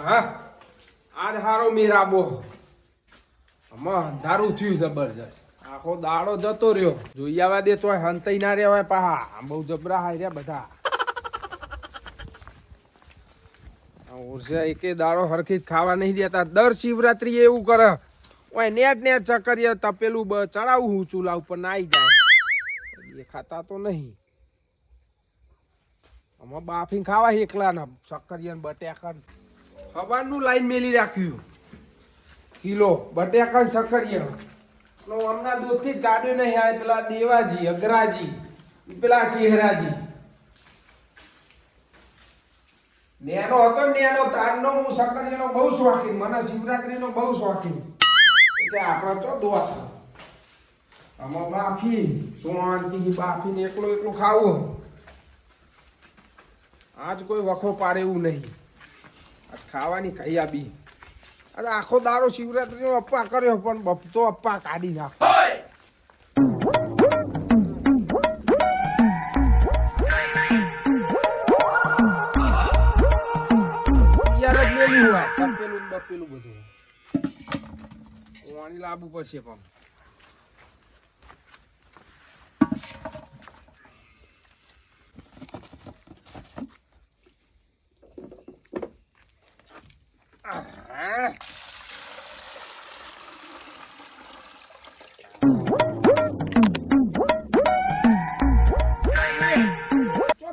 હા આજ હારો મેરાબો અંધારું થયું જબરજસ્ત આખો દાડો જતો રહ્યો જોઈ આવવા દે તોય હંતાઈ ના રહેવાય પાહા બહુ જબરા હાય રહ્યા બધા એકે દાડો હરખી ખાવા નહીં દેતા દર શિવરાત્રી એવું કરે ઓય નેટ નેટ ચકરીએ તપેલું ચડાવું હું ચૂલા ઉપર નાઈ જાય એ ખાતા તો નહીં આમાં બાફી ખાવા એકલા ના ચકરીએ બટેકા સવારનું લાઈન મેલી રાખ્યું કિલો બટેકા સકરીએ હમણાં દૂધથી જ ગાડ્યો નહીં આવે પેલા દેવાજી અગ્રાજી પેલા ચહેરાજી નેનો હતો નેનો તારનો હું સકરીયાનો બહુ શોખીન મને શિવરાત્રીનો બહુ શોખીન એટલે આપણો ચો દોસ આમાં બાફી શાંતિથી બાફીને એકલો એકલું ખાવું આજ કોઈ વખો પાડે એવું નહીં આજ ખાવાની ખાઈ આપી આજે આખો દાડો શિવરાત્રીનો અપ્પા કર્યો પણ બપતો અપ્પા કાઢી નાખો બપેલું બધું પાણી લાવવું પડશે પણ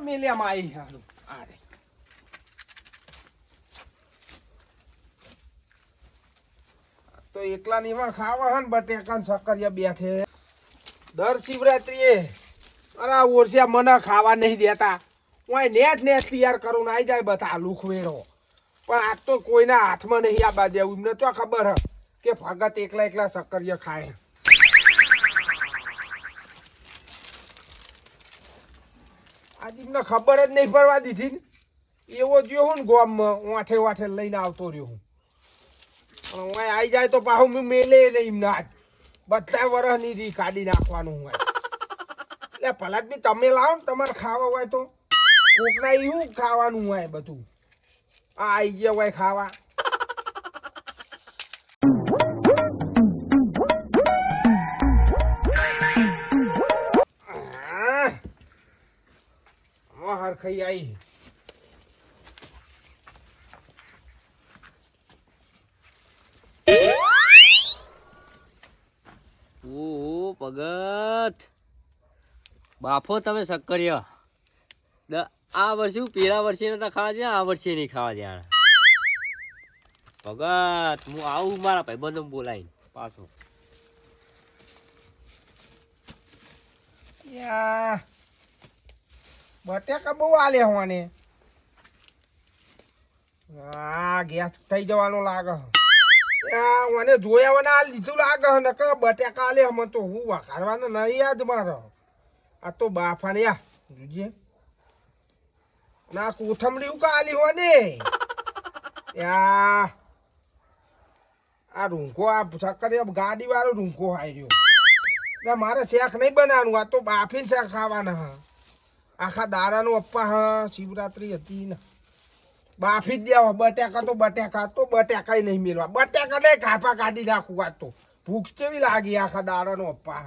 મેલિયામાં આવી હારું આ રે તો એકલા નીમાં ખાવા હન બટેકા સકરિયા બેઠે દર શિવરાત્રીએ અરે ઓરસિયા મને ખાવા નહીં દેતા હું નેટ નેટ તૈયાર કરું આવી જાય બધા લુખવેરો પણ આજ તો કોઈના હાથમાં નહીં આ બાજુ એમને તો ખબર હ કે ભગત એકલા એકલા સકરિયા ખાય આજે એમને ખબર જ નહીં પડવા દીધી ને એવો જો હું ને ગોમમાં વાઠે વાઠે લઈને આવતો રહ્યો હું હું આવી જાય તો પાછું મેં મેલે નહીં એમને આજ બધા વરસની રી કાઢી નાખવાનું હોય એટલે ભલા જ બી તમે લાવો ને તમારે ખાવા હોય તો કોકના એવું ખાવાનું હોય બધું આ આવી ગયા હોય ખાવા હરખાઈ આવી ઓ ભગત બાફો તમે સક્કરિયા આ વર્ષે પેલા વર્ષે નતા ખાવા દે આ વર્ષે નહીં ખાવા દે ભગત હું આવું મારા ભાઈબંધો બોલાવીને પાછો બટેકા બહુ આલે હોવાને આ ગેસ થઈ જવાનો લાગે મને જોયા વના લીધું લાગે ને કે બટેકા આલે હમ તો હું વખાડવાનો નહીં યાદ મારો આ તો બાફાને યા જોજે ના કોથમડી ઉકા આલી હો ને યા આ રૂંખો આ સક્કરિયા ગાડી વાળો રૂંખો હાર્યો ના મારે શેખ નહીં બનાવવાનું આ તો બાફીને શેખ ખાવાના હા આખા દાડાનું અપ્પા હા શિવરાત્રી હતી ને બાફી જ દેવા બટેકા તો બટેકા નહીં મેળવા બટેકા નહીં કાપા કાઢી નાખું આ તો ભૂખ કેવી લાગી આખા દાડાનો અપ્પા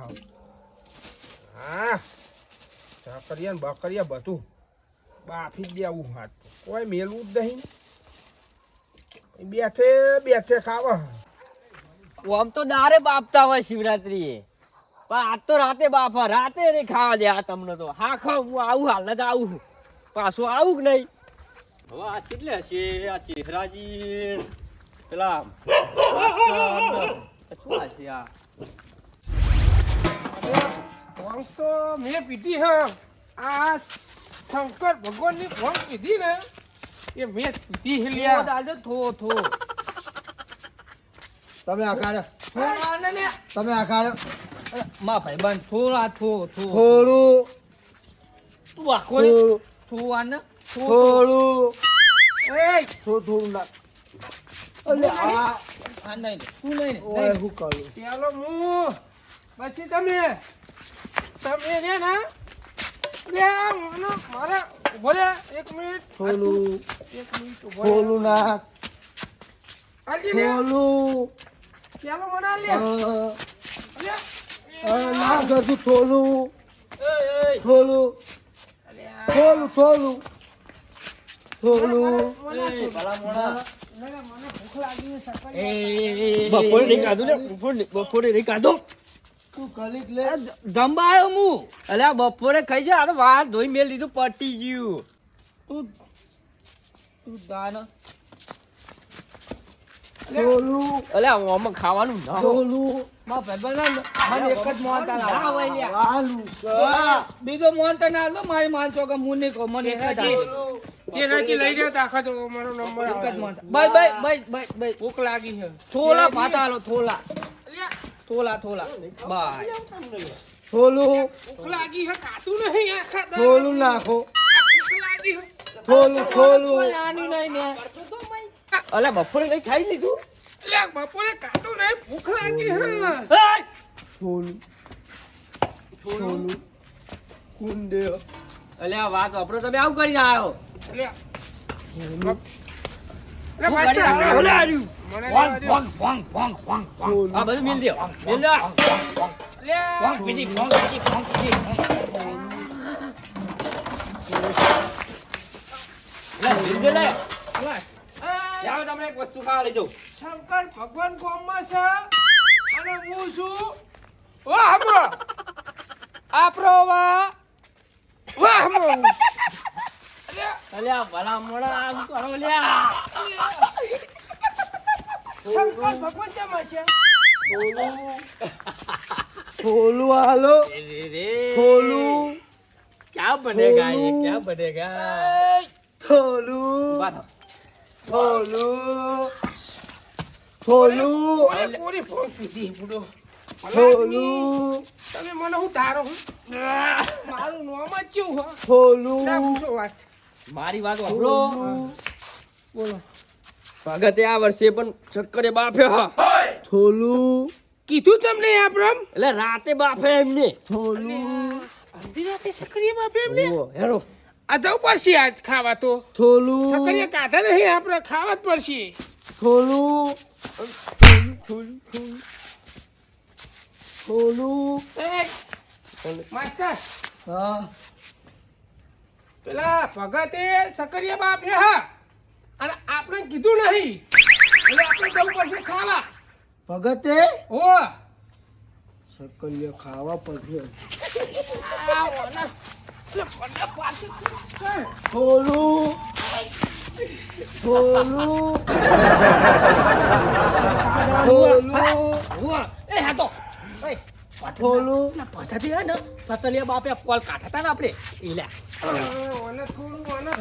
હા સકરિયા ને બકરિયા બધું બાફી જ દેવું હાથ કોઈ મેળવું જ નહીં બેઠે બેઠે ખાવા આમ તો દારે બાફતા હોય શિવરાત્રીએ પણ આજ તો રાતે બાફા રાતે નહીં ખાવા દે આ તમને તો હા ખાવ હું આવું હાલ જ આવું પાછું આવું કે નહીં હવે આ કેટલે હશે આ ચહેરાજી પેલા શું હશે આ ભોંગ તો મેં પીધી હ આ શંકર ભગવાનની ભોંગ પીધી ને એ મેં પીધી હે લ્યા દાદો થો તમે આખા તમે આખા માં ભાઈ બંધ થોડા થોડું તું આખો થોડું થોડું ના અલે આ નહીં તું નહીં ઓય હું કરું ચાલો હું પછી તમે ને ના લે મને મારે બોલે 1 મિનિટ થોડું એક મિનિટ થોડું ના આજી લે થોડું ચાલો મના લે ના કરતું થોડું એ થોડું થોડું થોડું થોડું એ ભલા મોણા મને ભૂખ લાગી છે સકલ બપોરે નહીં ખાધું ને બપોરે નહીં ખાધું તું કલિક લે ગંબાયો હું અલ્યા બપોરે ખાઈ જા આ વાર ધોઈ મેલ લીધું પટી ગયું તું દાના થોડું અલ્યા આમાં ખાવાનું ના હોય. થોડું મારા ભાઈબંધ મને એક જ મોહનતા ના હોય લ્યા. આલુ સા બીજો મોહનતા ના આલો મારી માનસો કે હું નહીં કહું મને એક જ આપો. એ રાજી લઈ રહ્યો તાખા તો મારો નંબર એક જ આવે. મોહનતા બસ ભૂખ લાગી છે થોલા ભાતા આલો થોલા થોલા બસ થોડું ભૂખ લાગી છે કાતું નહીં આખા દાડા. થોડું નાખો ભૂખ લાગી છે થોડું થોડું આનું નહીં ને અલ્યા બપોરે નહીં ખાઈ લીધું લે બપોરે કાતું નહીં ભૂખ લાગી છે એય! થોડું થોડું કુંડે અલ્યા વાત વાપરો તમે આવું કરીને આવ્યો લે લે શું પાછા કરી આવ્યો? આવે. ઓલે આવ્યું. મને વાંગ, લેવા દે. વાંગ, વાંગ, વાંગ, વાંગ, વાંગ. થોડું આ બધું મિલ દો મિલ દો લે વાંગ પીધી, વાંગ પીધી, વાંગ પીધી, વાંગ. લે, મિલ દે લે. જાઓ તમને એક વસ્તુ ખાવા લઈ જાઉં. શંકર ભગવાન કોમમાં છે અને હું છું વાહ હમરો આપરો વાહ હમરો અલ્યા ભલા મોડા આમ કરો લ્યા. શંકર ભગવાન કેમ છે થોડું હાલો રે રે. થોડું क्या बनेगा ये क्या बनेगा થોડું बात થોડું થોડું ઓરે કોરી ફોન પીધી બુડો થોડું તમે મને હું તારો હું મારું નામ જ ચેવું હો ના થોડું પૂછો વાત મારી વાત વાપરો બોલો ભગતે આ વર્ષે પણ ચક્કરે બાફ્યો હા થોડું કીધું તમને આપણે એટલે રાતે બાફે એમને થોડું અડધી રાતે સક્રિય બાપે એમને ઓહો, હેરો આ જવું પડશે આજ ખાવા તો થોડું સક્રિય કાઢા નહીં આપણે ખાવા જ પડશે થોડું થોડું માસ્ટર હા પેલા ભગતે સક્રિય બાપે હા અને આપણે કીધું નહીં એટલે આપણે જવું પડશે ખાવા ભગતે ઓ સકલિયા ખાવા પડશે આ ઓના એટલે મને પાછી થોડું થોડું થોડું ઉવા, એ હા તો એ થોડું પછાથી હે ને તતલિયા બાપે કોલ કાઢા હતા ને આપણે એ લે ઓને થોડું ઓને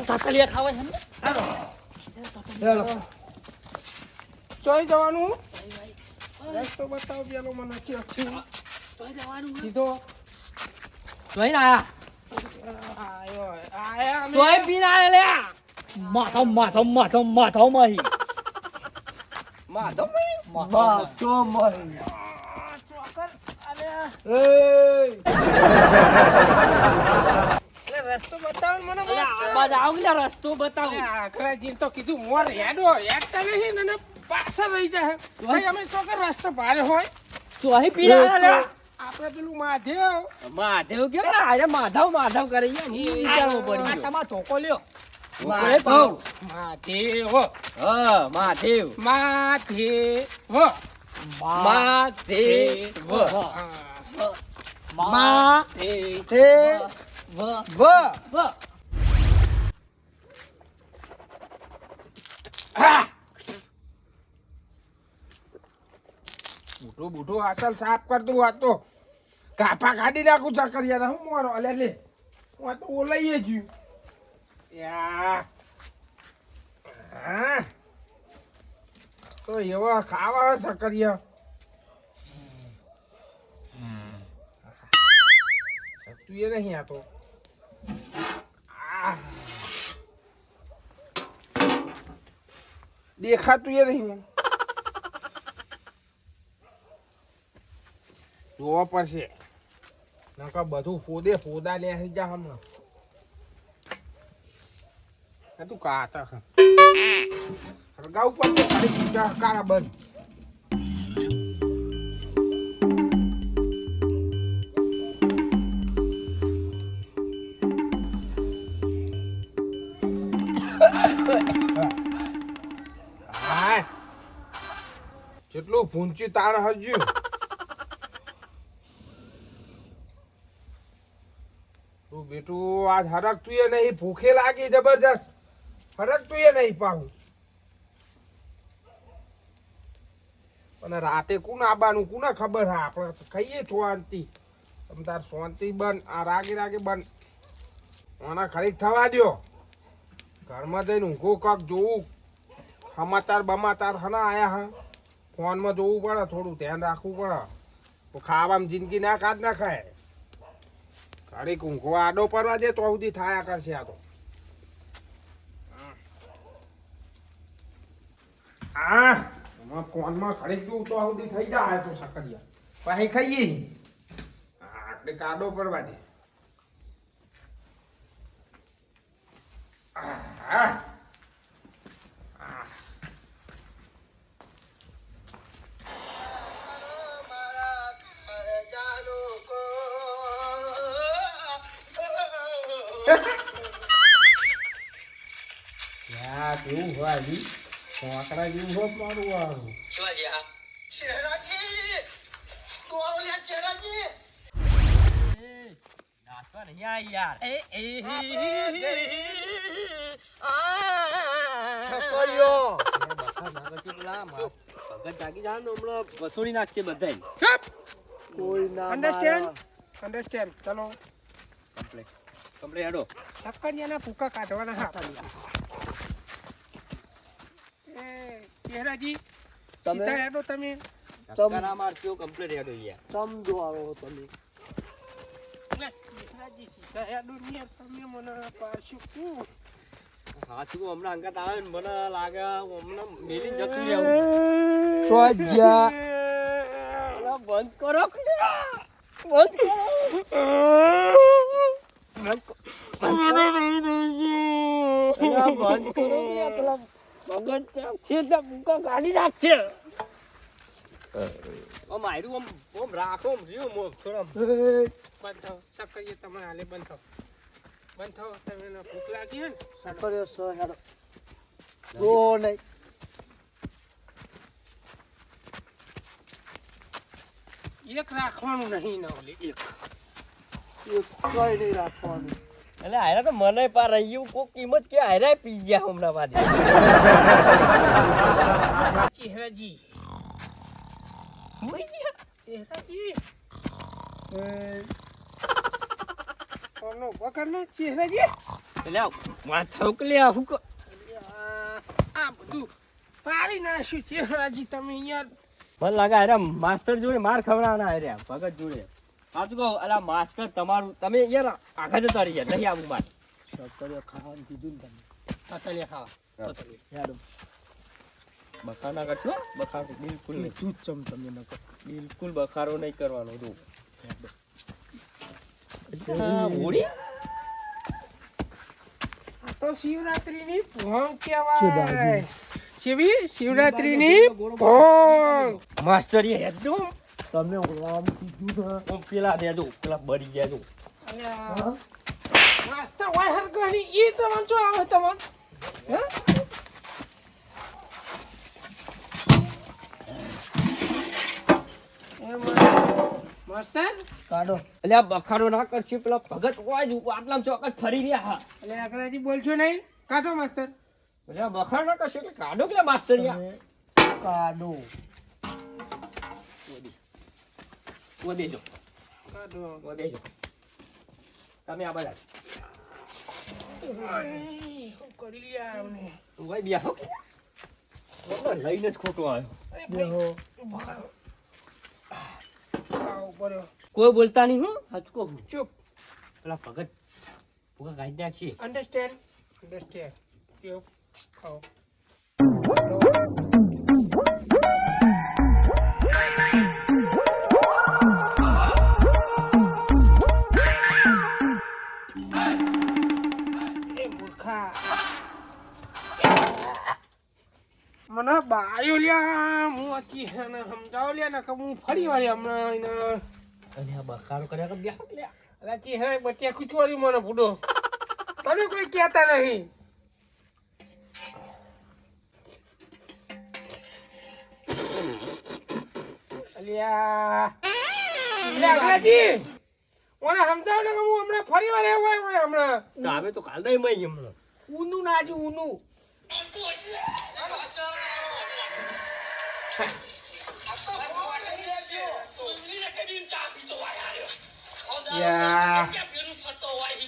તતલિયા ખાવા છે ને ચાલો ચોઈ જવાનું રસ્તો બતાવ પેલો મને છે સીધો જોઈને આયા આયો આયા અમે તોય પીને આયા લે માથો માહી માથો તો મરી ચોકર અરે એ એટલે રસ્તો બતાવ મને આવું ને રસ્તો બતાવો આખરાજી તો કીધું મોર હેડો હેડતા નહીં ને પાછા રહી જાય ભાઈ અમે ચોકર રસ્તો ભારે હોય તો અહીં પીને આયા લે આપણે પેલું માધેવ માધવ કેમ ને આજે માધવ કરી વિચારવું પડી ગયો તમારો ધોકો લ્યો માધવ. માધેવ હા માધેવ માધેવ માધેવ મા તે વ બુઢો બુઢો આસલ સાફ કરતું હોત તો કાપા કાઢી નાખું ચકરિયા હું મોરો અલે લે હું આ તો ઓલાઈએ જ્યું યા હા તો એવા ખાવા સકરિયા તું એ નહીં આ તો દેખાતું એ નહીં મને જોવા પડશે નકર બધું ફોદા લે જા હમણાં તું કાતા હળગાવું પડશે ખાલી બીજા કાળા બંધ. હા જેટલું ભૂંચ્યું તાર હજ્યું. તું બેટું આજ હરકતું એ નહીં, ભૂખે લાગી જબરજસ્ત. હરકતું એ નહીં પાહું. અને રાતે કોણ આબાનું કોને ખબર હા, આપણે ખાઈએ શાંતિ. તમે તાર શાંતિ બન, આ રાગે રાગે બન. આના ખરીક થવા દ્યો. ઘરમાં જઈને ઊંઘો કાક જોવું, સમાચાર બમાચાર હના આયા હા, ફોનમાં જોવું પડે, થોડું ધ્યાન રાખવું પડે. તો ખાવામાં જિંદગી ના કાઢ ના ખાય. ઘડીક ઊંઘો આડો પડવા દે તો સુધી થાયા કરશે આ તો. હા ફોનમાં ઘડીક જોવું તો સુધી થઈ જાય તો સકડિયા પછી ખાઈએ. હા એટલે કાડો પડવા દે. હા કેવું હોય હજી આંકડા જેવું હોત મારું વાળું. નાચવા નહીં આ યાર. છકડીઓ ભગત જાગી જાય ને હમણાં વસૂલી નાખશે બધાય. કોઈ ના અન્ડરસ્ટેન્ડ ચલો કમ્પ્લેટ કમ્પ્લેટ હેડો. સક્કરિયાના ભૂકા કાઢવાના હા. ચહેરાજી તમે સીધા હેડો તમે. ચક્કરા મારજો કમ્પ્લેટ હેડો યાર. સમજો આવો તમે. ચહેરાજી સીધા હેડો ને તમે મને પાછું શું સાચું હમણાં અંગત આવે ને મને લાગે હમણાં મેલી જતું રહેવું. ચોજ્યા અલા, બંધ કરો બંધ કરો બંધ કરો. અલા, બંધ કરો યાર, પેલા ભગત છે એટલે ભૂકા કાઢી નાખશે. આમ આયરું આમ રાખો આમ રહ્યું મોં થોડા બંધ થાવ. સક્કરિયા તમે હાલે બંધ થાવ. બંધ થાવ. તમે ભૂખ લાગી હે ને છકડીઓ સો હેડો રો નહીં. એક રાખવાનું નહીં ના ઓલી એક. એ કઈ નહીં રાખવાનું. એટલે હાયરા તો મને પા રહ્યું કોક કિંમત કે હાયરા પી ગયા હમણાં બાદ. ચહેરાજી ચહેરાજી કોનો વગરનો ચહેરાજી એટલે માથા ઉકલે આ હુક આ બધું પાડી નાખ્યું ચહેરાજી તમે યાર. મને લાગે હાયરા માસ્ટર જોડે માર ખવડાવવાના હાયરા ભગત જોડે. સાચું કહો અલા માસ્ટર તમારું તમે યાર આખા જતા રહી ગયા નહીં આવું માર. છકડીઓ ખાવાનું કીધું ને તમે. તતલિયા ખાવા હેડો બખાર ના કરશો. બખાર બિલકુલ નહીં. તું જ ચમ તમે ન કરો. બિલકુલ બખારો નહીં કરવાનો. જો હોળી આ તો શિવરાત્રીની ભોંગ કહેવાય. શિવરાત્રીની ભોંગ. માસ્ટર એ હેડો તમે ઓલામ કીધું ને. ઓમ પેલા દેજો પેલા બળી ગયા જો. અલ્યા માસ્ટર વાય હરગણી ઈ તમને જો આવે તમને હે માસ્ટર કાઢો. એટલે આ બખારો ના કરશે પેલા ભગત હોય જ આટલા ચોક્કસ ફરી રહ્યા હા. એટલે અંગ્રેજી બોલશો નહીં. કાઢો માસ્ટર. એટલે આ બખારો ના કરશે એટલે કાઢો પેલા માસ્ટર યા. તમે કાઢો. દેજો કાઢો. દેજો તમે આ બધા શું કરી લ્યા અમને. ભાઈ બેહો લઈને જ ખોટો આવ્યો. બેહો. આવો પડ્યો. કોઈ બોલતા નહીં હું સાચું કહું. ચૂપ. પેલા ભગત ભૂકા કાઢી નાખશે. અન્ડરસ્ટેન્ડ કેવું ખાઓ. એ મૂર્ખા મને બાર્યો લ્યા હું અચી એને સમજાવ લ્યા ને કે હું ફરી વાળી હમણાં એને અલ્યા બખારો કર્યા કે બેહો લ્યા અલા ચહેરા બટિયા કુચવારી મને બુડો તમે કોઈ કહેતા નહીં અલ્યા અગ્રાજી ઓને સમજાવ ને કે હું હમણાં ફરી વાર આવ્યો હોય હમણાં કામે તો કાલ દઈ મઈ હમણાં ઊનું નાજી ઊનું યા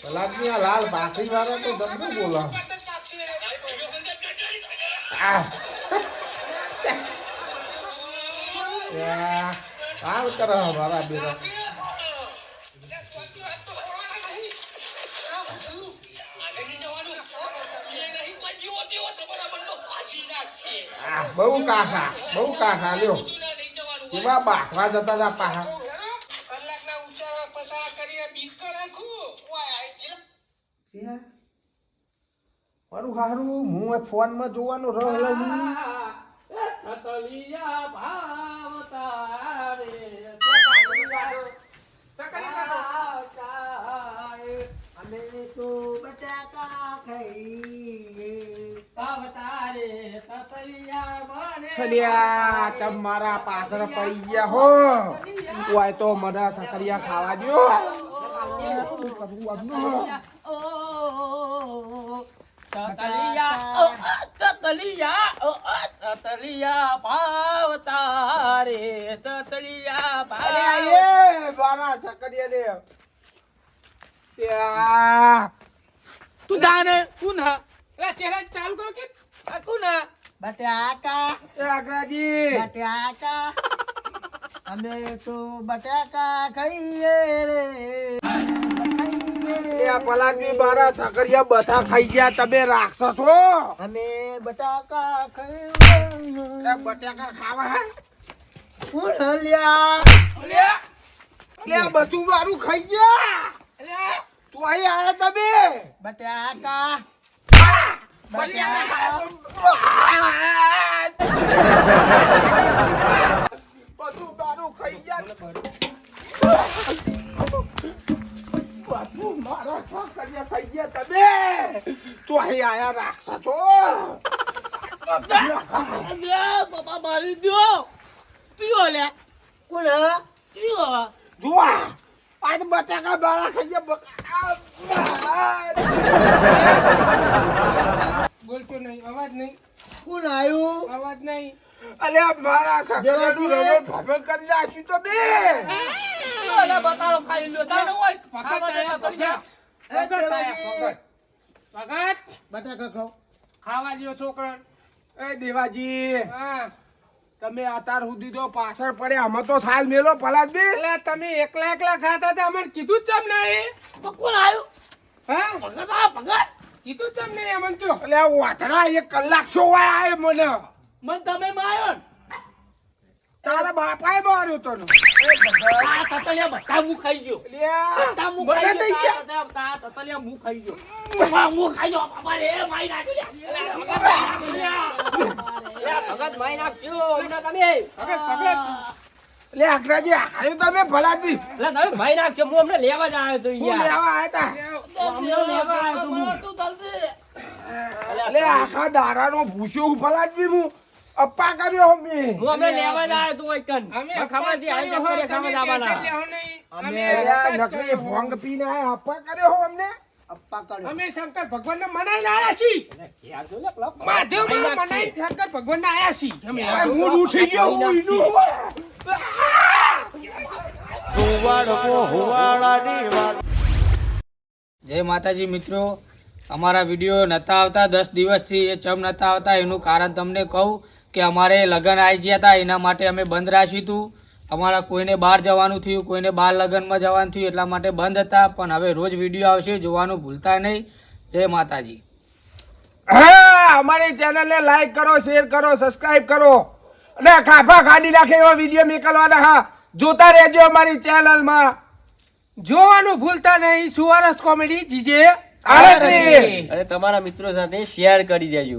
પલાદની આ લાલ ભાખરી વાળા તો દબડું બોલા યા હાલ કરો મારા બેટા બહુ કાઠા લ્યો કેવા બાખવા જતા હતા પાહા મારું હારું હું ફોન માં જોવાનું અમે તો બટાકા ખાઈએ તમારા પાછળ પડી ગયા હો કોઈ તો મને સકરિયા ખાવા દો તતલિયા ભાવતા રે તતલિયા મારા સકરિયા ને તું દાને કુના ચહેરા ચાલુ કરો કે કુના બટાકા અગ્રાજી બટાકા અમે તો બટાકા ખાઈએ રે આ પલાદની બારા સકરિયા બધા ખાઈ ગયા તમે રાખશો છો અમે બટાકા ખાઈએ બટાકા ખાવા કોણ હલ્યા બધું મારું ખાઈ ગયા તું અહીં આયા તમે બટાકા બધું મારું ખાઈ ગયા બધું મારા છોકરીયા ખાઈ ગયા તમે તું અહીં આયા રાખશો છો બાબા મારી દો તું લે કોણ જોવા આજ બટાકા બાળા ખાઈ બોલતો નહીં અવાજ નહીં કોણ આવ્યું અવાજ નહીં અલ્યા મારા સકરાનું રબર ભભર કરી નાખ્યું તો બે બતાવો ખાઈ લ્યો તાને હોય ભગત બટાકા ખાઓ ખાવા દ્યો છોકરા એ દેવાજી હા તમે અત્યાર સુધી તો પાછળ પડે અમે તો સાલ મેલો પલાદ બી એટલે તમે એકલા ખાતા હતા અમને કીધું જ ચમ નહીં કોણ આવ્યું હા ભગત કીધું ચમ નહીં અમને કયો એટલે વાથડા 1 કલાક છો આય મને મને તમે માર્યો ને તારા બાપાએ માર્યો તને આ તતલિયા બધા હું ખાઈ ગયો બધા હું ખાઈ ગયો તતલિયા હું ખાઈ ગયો હું ખાઈ ગયો બાપા રે માઈ નાખ્યો ભગત માઈ નાખ્યો હમણાં તમે લે અગ્રાજી હારે તમે ભલાદી એટલે તમે માઈ નાખ્યો હું અમને લેવા જ આવ્યો તો હું યાર લેવા આયા અમને લેવા આવ્યો તો હું તા લે આખા દારાનો ભૂસ્યો ભલાદી હું અપ્પા કર્યો મે હું અમને લેવા જ આવ્યો તો કોઈ કન ખબર છે આઈ ચક્કરે ખાવા જવાના અમે નકરી ભોંગ પીને આયા અપ્પા કર્યો હો અમને અપ્પા કર્યો અમે શંકર ભગવાનને મનાઈને આયા છીએ મહાદેવને મનાઈને શંકર ભગવાનને આયા છીએ અમે હું ઉઠી ગયો હું ઈનું જય માતાજી મિત્રો, અમારા વિડીયો નહોતા આવતા 10 દિવસથી. એ ચમ નહોતા આવતા એનું કારણ તમને કહું કે અમારે લગ્ન આવી ગયા હતા, એના માટે અમે બંધ રાખ્યું હતું. અમારા કોઈને બહાર જવાનું થયું, કોઈને બહાર લગ્નમાં જવાનું થયું, એટલા માટે બંધ હતા. પણ હવે રોજ વિડીયો આવશે, જોવાનું ભૂલતા નહીં. જય માતાજી. હા, અમારી ચેનલને લાઈક કરો, શેર કરો, સબસ્ક્રાઇબ કરો અને ખાફા ખાલી નાખે એવા વિડીયો મેકલવાના. હા, જોતા રહેજો અમારી ચેનલમાં. જોવાનું ભૂલતા નહીં. સુવારસ કોમેડી જીજે અને તમારા મિત્રો સાથે શેર કરી દેજો.